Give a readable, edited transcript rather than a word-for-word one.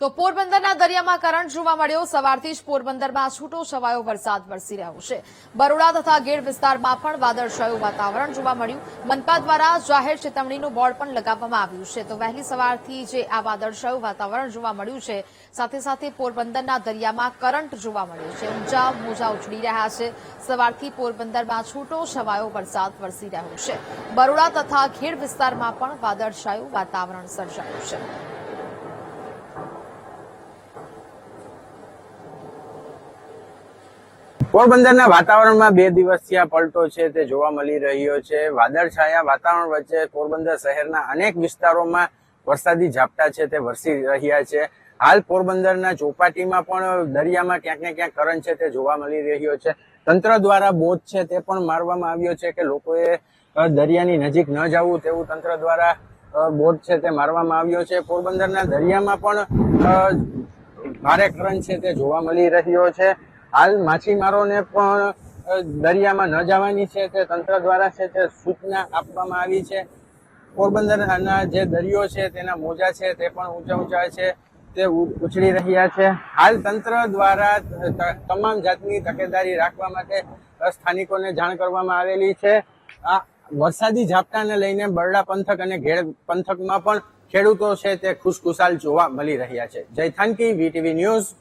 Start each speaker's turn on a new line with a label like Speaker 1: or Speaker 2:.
Speaker 1: તો પોરબંદરના દરિયામાં કરંટ જોવા મળ્યો। સવારથી જ પોરબંદરમાં છૂટો છવાયો વરસાદ વરસી રહ્યો છે। બરોડા તથા ગીર વિસ્તારમાં પણ વાદળછાયું વાતાવરણ જોવા મળ્યું। મનપા દ્વારા જાહેર ચેતવણીનું બોર્ડ પણ લગાવવામાં આવ્યું છે। તો વહેલી સવારથી જે આ વાદળછાયું વાતાવરણ જોવા મળ્યું છે, સાથે સાથે પોરબંદરના દરિયામાં કરંટ જોવા મળ્યો છે। ઊંચા મોજા ઉછળી રહ્યા છે। સવારથી પોરબંદરમાં છૂટો છવાયો વરસાદ વરસી રહ્યો છે। બરોડા તથા ગીર વિસ્તારમાં પણ વાદળછાયું વાતાવરણ સર્જાયું છે।
Speaker 2: પોરબંદરના વાતાવરણમાં 2 દિવસથી આ પલટો છે તે જોવા મળી રહ્યો છે। વાદળછાયા વાતાવરણ વચ્ચે પોરબંદર શહેરના અનેક વિસ્તારોમાં વરસાદી ઝાપટા છે તે વરસી રહ્યા છે। હાલ પોરબંદરના ચોપાટીમાં પણ દરિયામાં ક્યાંક ને ક્યાંક કરંટ છે તે જોવા મળી રહ્યો છે। તંત્ર દ્વારા બોટ છે તે પણ મારવામાં આવ્યો છે કે લોકોએ દરિયાની નજીક ન જવું તેવું તંત્ર દ્વારા બોટ છે તે મારવામાં આવ્યો છે। પોરબંદરના દરિયામાં પણ ભારે કરંટ છે તે જોવા મળી રહ્યો છે। હાલ માછીમારોને પણ દરિયામાં ન જવાની છે તે તંત્ર દ્વારા છે તે સૂચના આપવામાં આવી છે। પોરબંદરના જે દરિયો છે તેના મોજા છે તે પણ ઊંચા છે તે ઉછળી રહ્યા છે। હાલ તંત્ર દ્વારા તમામ જાતની તકેદારી રાખવા માટે સ્થાનિકોને જાણ કરવામાં આવેલી છે। આ વરસાદી ઝાપટાને લઈને બરડા પંથક અને ઘેડ પંથકમાં પણ ખેડૂતો છે તે ખુશખુશાલ જોવા મળી રહ્યા છે। જય થાનકી, વીટીવી ન્યૂઝ।